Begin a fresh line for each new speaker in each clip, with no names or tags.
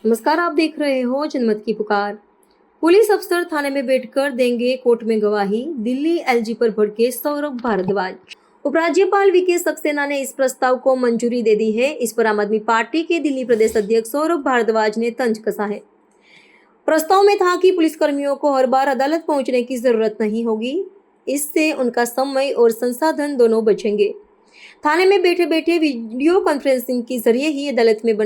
नमस्कार, आप देख रहे हो जनमत की पुकार। पुलिस अफसर थाने में बैठकर देंगे कोर्ट में गवाही। दिल्ली एलजी पर भड़के सौरभ भारद्वाज। उपराज्यपाल वीके सक्सेना ने इस प्रस्ताव को मंजूरी दे दी है। इस पर आम आदमी पार्टी के दिल्ली प्रदेश अध्यक्ष सौरभ भारद्वाज ने तंज कसा है। प्रस्ताव में था कि पुलिसकर्मियों को हर बार अदालत पहुंचने की जरूरत नहीं होगी। इससे उनका समय और संसाधन दोनों बचेंगे। थाने में बैठे बैठे वीडियो कॉन्फ्रेंसिंग के जरिए ही अदालत में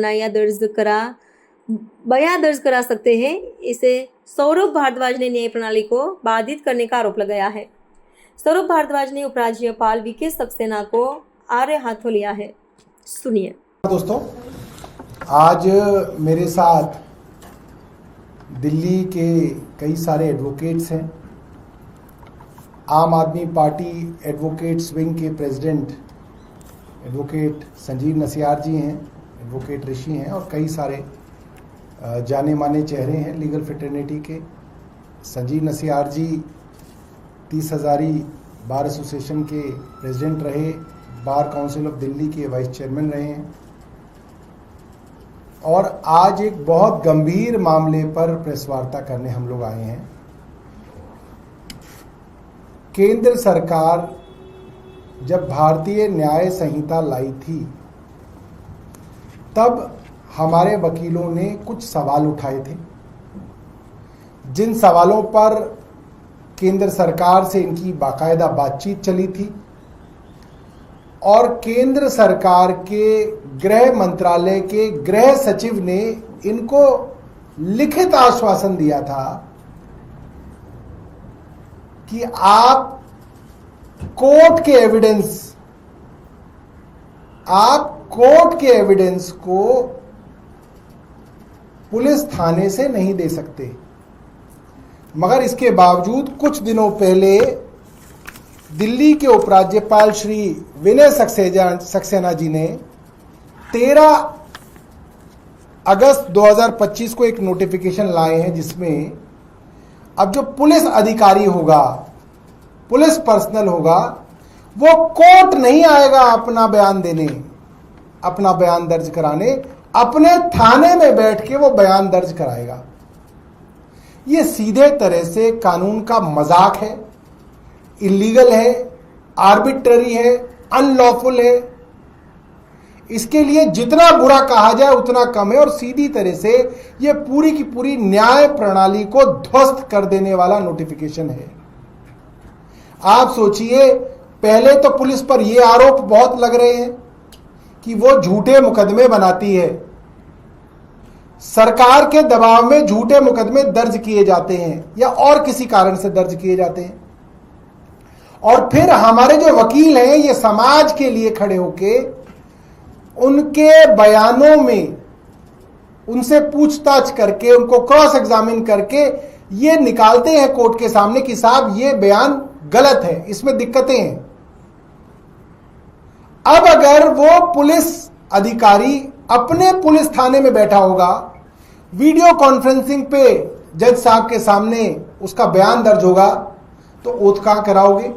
बयान दर्ज करा सकते हैं। इसे सौरभ भारद्वाज ने न्याय प्रणाली को बाधित करने का आरोप लगाया है। सौरभ भारद्वाज ने उपराज्यपाल वीके सक्सेना को आड़े हाथों लिया है। सुनिए।
दोस्तों, आज मेरे साथ दिल्ली के कई सारे एडवोकेट्स हैं। आम आदमी पार्टी एडवोकेट्स विंग के प्रेसिडेंट एडवोकेट संजीव नसियार जी हैं, एडवोकेट ऋषि हैं और कई सारे जाने माने चेहरे हैं लीगल फ्रेटर्निटी के। संजीव नसियार जी 30 हज़ारी बार एसोसिएशन के प्रेसिडेंट रहे, बार काउंसिल ऑफ दिल्ली के वाइस चेयरमैन रहे हैं और आज एक बहुत गंभीर मामले पर प्रेस वार्ता करने हम लोग आए हैं। केंद्र सरकार जब भारतीय न्याय संहिता लाई थी तब हमारे वकीलों ने कुछ सवाल उठाए थे, जिन सवालों पर केंद्र सरकार से इनकी बाकायदा बातचीत चली थी और केंद्र सरकार के गृह मंत्रालय के गृह सचिव ने इनको लिखित आश्वासन दिया था कि आप कोर्ट के एविडेंस को पुलिस थाने से नहीं दे सकते। मगर इसके बावजूद कुछ दिनों पहले दिल्ली के उपराज्यपाल श्री विनय सक्सेना जी ने 13 अगस्त 2025 को एक नोटिफिकेशन लाए हैं, जिसमें अब जो पुलिस अधिकारी होगा, पुलिस पर्सनल होगा, वो कोर्ट नहीं आएगा अपना बयान देने, अपना बयान दर्ज कराने, अपने थाने में बैठ के वो बयान दर्ज कराएगा। ये सीधे तरह से कानून का मजाक है, इलीगल है, आर्बिट्ररी है, अनलॉफुल है। इसके लिए जितना बुरा कहा जाए उतना कम है और सीधी तरह से ये पूरी की पूरी न्याय प्रणाली को ध्वस्त कर देने वाला नोटिफिकेशन है। आप सोचिए, पहले तो पुलिस पर ये आरोप बहुत लग रहे हैं कि वो झूठे मुकदमे बनाती है, सरकार के दबाव में झूठे मुकदमे दर्ज किए जाते हैं या और किसी कारण से दर्ज किए जाते हैं और फिर हमारे जो वकील हैं ये समाज के लिए खड़े होके उनके बयानों में उनसे पूछताछ करके, उनको क्रॉस एग्जामिन करके ये निकालते हैं कोर्ट के सामने कि साहब ये बयान गलत है, इसमें दिक्कतें हैं। अब अगर वो पुलिस अधिकारी अपने पुलिस थाने में बैठा होगा, वीडियो कॉन्फ्रेंसिंग पे जज साहब के सामने उसका बयान दर्ज होगा, तो ओथ कहां कराओगे?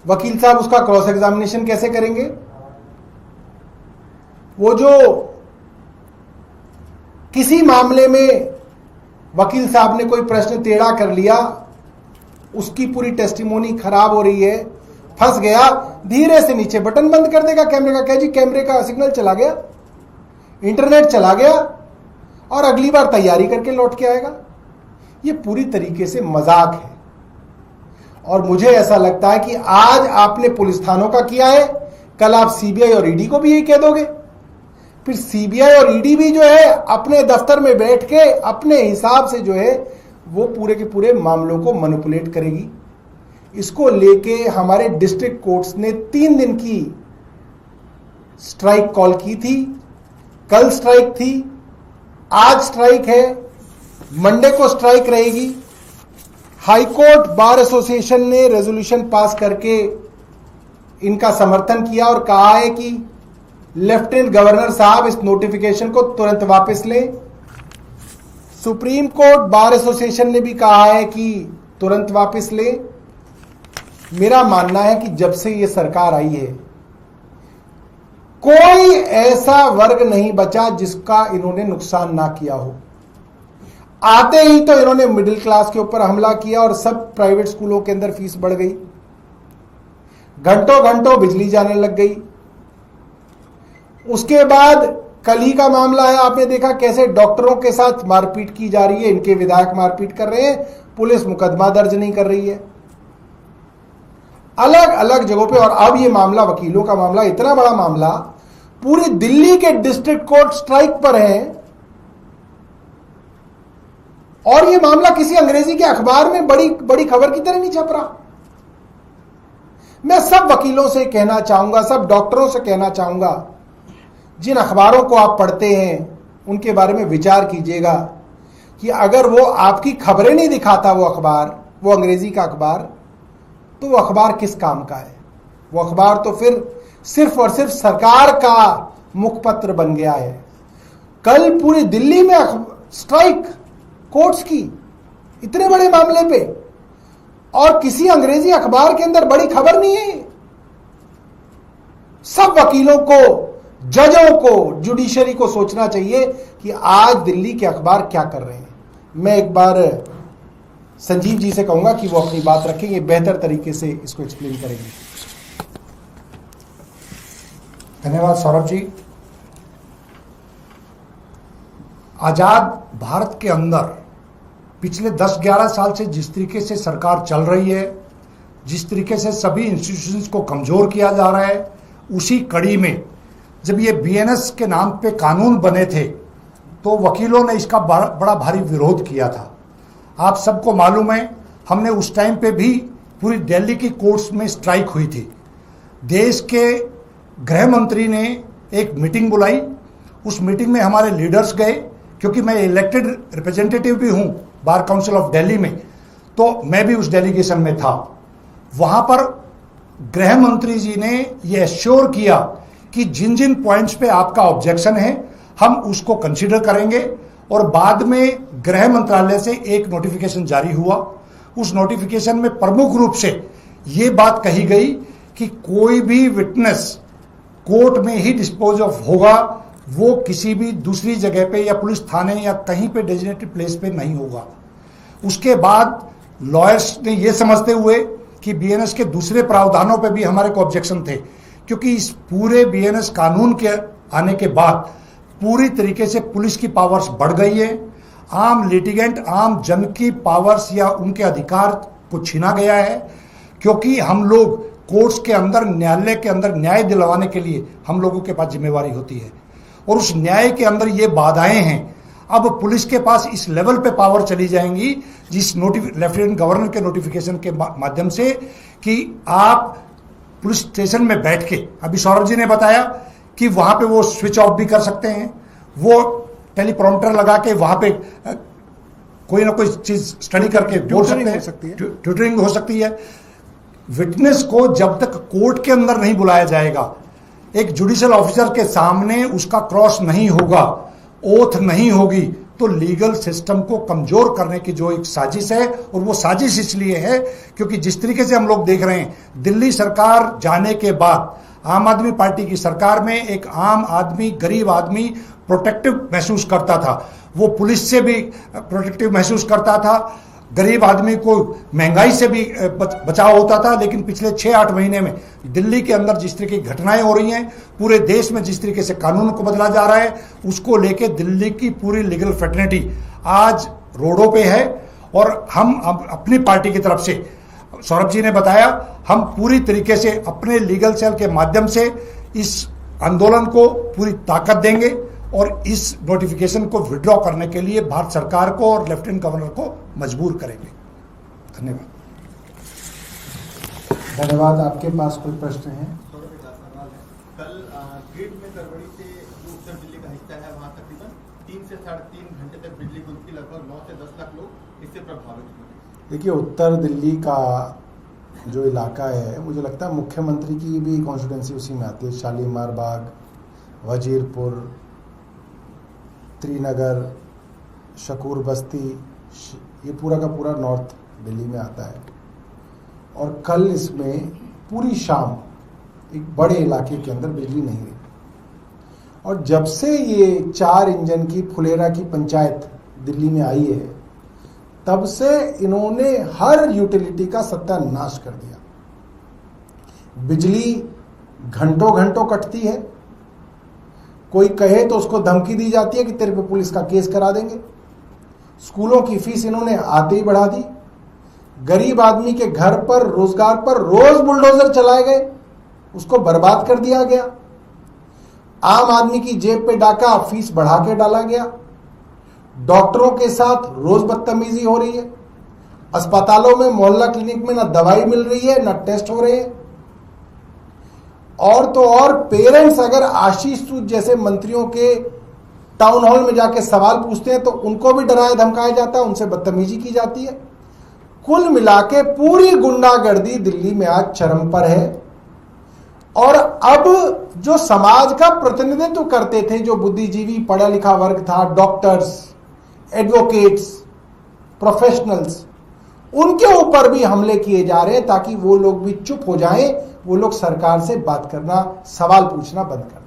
वकील साहब उसका क्रॉस एग्जामिनेशन कैसे करेंगे? वो जो किसी मामले में वकील साहब ने कोई प्रश्न टेढ़ा कर लिया, उसकी पूरी टेस्टिमोनी खराब हो रही है, फंस गया, धीरे से नीचे बटन बंद कर देगा कैमरे का, कह जी कैमरे का सिग्नल चला गया, इंटरनेट चला गया और अगली बार तैयारी करके लौट के आएगा। ये पूरी तरीके से मजाक है और मुझे ऐसा लगता है कि आज आपने पुलिस थानों का किया है, कल आप सीबीआई और ईडी को भी यही कह दोगे। फिर सीबीआई और ईडी भी जो है अपने दफ्तर में बैठ के अपने हिसाब से जो है वो पूरे के पूरे मामलों को मैनिपुलेट करेगी। इसको लेके हमारे डिस्ट्रिक्ट कोर्ट्स ने 3 दिन की स्ट्राइक कॉल की थी। कल स्ट्राइक थी, आज स्ट्राइक है, मंडे को स्ट्राइक रहेगी। हाईकोर्ट बार एसोसिएशन ने रेजोल्यूशन पास करके इनका समर्थन किया और कहा है कि लेफ्टिनेंट गवर्नर साहब इस नोटिफिकेशन को तुरंत वापस लें। सुप्रीम कोर्ट बार एसोसिएशन ने भी कहा है कि तुरंत वापस लें। मेरा मानना है कि जब से ये सरकार आई है कोई ऐसा वर्ग नहीं बचा जिसका इन्होंने नुकसान ना किया हो। आते ही तो इन्होंने मिडिल क्लास के ऊपर हमला किया और सब प्राइवेट स्कूलों के अंदर फीस बढ़ गई, घंटों घंटों बिजली जाने लग गई। उसके बाद कल ही का मामला है, आपने देखा कैसे डॉक्टरों के साथ मारपीट की जा रही है, इनके विधायक मारपीट कर रहे हैं, पुलिस मुकदमा दर्ज नहीं कर रही है अलग अलग जगहों पे। और अब ये मामला, वकीलों का मामला, इतना बड़ा मामला, पूरी दिल्ली के डिस्ट्रिक्ट कोर्ट स्ट्राइक पर है और ये मामला किसी अंग्रेजी के अखबार में बड़ी बड़ी खबर की तरह नहीं छप रहा। मैं सब वकीलों से कहना चाहूंगा, सब डॉक्टरों से कहना चाहूंगा, जिन अखबारों को आप पढ़ते हैं उनके बारे में विचार कीजिएगा कि अगर वो आपकी खबरें नहीं दिखाता, वो अखबार, वो अंग्रेजी का अखबार, तो वो अखबार किस काम का है? वो अखबार तो फिर सिर्फ और सिर्फ सरकार का मुखपत्र बन गया है। कल पूरी दिल्ली में स्ट्राइक कोर्ट्स की, इतने बड़े मामले पे, और किसी अंग्रेजी अखबार के अंदर बड़ी खबर नहीं है। सब वकीलों को, जजों को, जुडिशरी को सोचना चाहिए कि आज दिल्ली के अखबार क्या कर रहे हैं। मैं एक बार संजीव जी से कहूंगा कि वो अपनी बात रखेंगे, बेहतर तरीके से इसको एक्सप्लेन करेंगे।
धन्यवाद सौरभ जी। आजाद भारत के अंदर पिछले 10-11 साल से जिस तरीके से सरकार चल रही है, जिस तरीके से सभी इंस्टीट्यूशंस को कमजोर किया जा रहा है, उसी कड़ी में जब ये बीएनएस के नाम पे कानून बने थे तो वकीलों ने इसका बड़ा भारी विरोध किया था। आप सबको मालूम है, हमने उस टाइम पे भी पूरी दिल्ली की कोर्ट्स में स्ट्राइक हुई थी। देश के गृह मंत्री ने एक मीटिंग बुलाई, उस मीटिंग में हमारे लीडर्स गए, क्योंकि मैं इलेक्टेड रिप्रेजेंटेटिव भी हूं बार काउंसिल ऑफ दिल्ली में, तो मैं भी उस डेलीगेशन में था। वहां पर गृह मंत्री जी ने यह एश्योर किया कि जिन जिन पॉइंट्स पे आपका ऑब्जेक्शन है हम उसको कंसीडर करेंगे, और बाद में गृह मंत्रालय से एक नोटिफिकेशन जारी हुआ। उस नोटिफिकेशन में प्रमुख रूप से यह बात कही गई कि कोई भी विटनेस कोर्ट में ही डिस्पोज ऑफ होगा, वो किसी भी दूसरी जगह पे या पुलिस थाने या कहीं पे डेजिग्नेटेड प्लेस पे नहीं होगा। उसके बाद लॉयर्स ने ये समझते हुए कि बीएनएस के दूसरे प्रावधानों पे भी हमारे को ऑब्जेक्शन थे, क्योंकि इस पूरे बीएनएस कानून के आने के बाद पूरी तरीके से पुलिस की पावर्स बढ़ गई है। आम लिटिगेंट, आम जन की पावर्स या उनके अधिकार को छीना गया है, क्योंकि हम लोग कोर्ट्स के अंदर, न्यायालय के अंदर न्याय दिलवाने के लिए हम लोगों के पास जिम्मेवारी होती है, और उस न्याय के अंदर ये बाधाएं हैं। अब पुलिस के पास इस लेवल पे पावर चली जाएंगी, जिस लेफ्टिनेंट गवर्नर के नोटिफिकेशन के माध्यम से, कि आप पुलिस स्टेशन में बैठ के, अभी सौरभ जी ने बताया कि वहां पे वो स्विच ऑफ भी कर सकते हैं, वो टेलीप्रॉम्प्टर लगा के वहां पे कोई ना कोई चीज स्टडी करके बोल सकते हैं, ट्यूटरिंग हो सकती है। विटनेस को जब तक कोर्ट के अंदर नहीं बुलाया जाएगा, एक जुडिशियल ऑफिसर के सामने उसका क्रॉस नहीं होगा, ओथ नहीं होगी, तो लीगल सिस्टम को कमजोर करने की जो एक साजिश है, और वो साजिश इसलिए है क्योंकि जिस तरीके से हम लोग देख रहे हैं, दिल्ली सरकार जाने के बाद आम आदमी पार्टी की सरकार में एक आम आदमी, गरीब आदमी प्रोटेक्टिव महसूस करता था, वो पुलिस से भी प्रोटेक्टिव महसूस करता था, गरीब आदमी को महंगाई से भी बचाव होता था। लेकिन पिछले 6-8 महीने में दिल्ली के अंदर जिस तरीके की घटनाएं हो रही हैं, पूरे देश में जिस तरीके से कानून को बदला जा रहा है, उसको लेके दिल्ली की पूरी लीगल फ्रेटर्निटी आज रोडों पे है। और हम अपनी पार्टी की तरफ से, सौरभ जी ने बताया, हम पूरी तरीके से अपने लीगल सेल के माध्यम से इस आंदोलन को पूरी ताकत देंगे और इस नोटिफिकेशन को विड्रॉ करने के लिए भारत सरकार को और लेफ्टिनेंट गवर्नर को मजबूर करेंगे। धन्यवाद।
धन्यवाद। आपके पास कोई प्रश्न है?
कल गेट में करवड़ी से जो उत्तर दिल्ली का हिस्सा है, वहां तकरीबन 3 से 3.5 घंटे तक बिजली गुल की, लगभग 9 से 10 लाख लोग इससे प्रभावित हुए।
देखिए, उत्तर दिल्ली का जो इलाका है, मुझे लगता है मुख्यमंत्री की भी कॉन्स्टिट्यूंसी उसी में आती है। शालीमार बाग, वजीरपुर, त्रिनगर, शकूर बस्ती, ये पूरा का पूरा नॉर्थ दिल्ली में आता है। और कल इसमें पूरी शाम एक बड़े इलाके के अंदर बिजली नहीं रही। और जब से ये 4 इंजन की फुलेरा की पंचायत दिल्ली में आई है, तब से इन्होंने हर यूटिलिटी का सत्यानाश कर दिया। बिजली घंटों घंटों कटती है, कोई कहे तो उसको धमकी दी जाती है कि तेरे पे पुलिस का केस करा देंगे। स्कूलों की फीस इन्होंने आते ही बढ़ा दी। गरीब आदमी के घर पर, रोजगार पर रोज बुलडोजर चलाए गए, उसको बर्बाद कर दिया गया। आम आदमी की जेब पे डाका, फीस बढ़ा के डाला गया। डॉक्टरों के साथ रोज बदतमीजी हो रही है। अस्पतालों में, मोहल्ला क्लिनिक में ना दवाई मिल रही है, ना टेस्ट हो रहे हैं। और तो और पेरेंट्स अगर आशीष सूद जैसे मंत्रियों के टाउन हॉल में जाके सवाल पूछते हैं तो उनको भी डराया धमकाया जाता है, उनसे बदतमीजी की जाती है। कुल मिलाके पूरी गुंडागर्दी दिल्ली में आज चरम पर है। और अब जो समाज का प्रतिनिधित्व करते थे, जो बुद्धिजीवी पढ़ा लिखा वर्ग था, डॉक्टर्स, एडवोकेट्स, प्रोफेशनल्स, उनके ऊपर भी हमले किए जा रहे हैं ताकि वो लोग भी चुप हो जाएं, वो लोग सरकार से बात करना, सवाल पूछना बंद कर दें।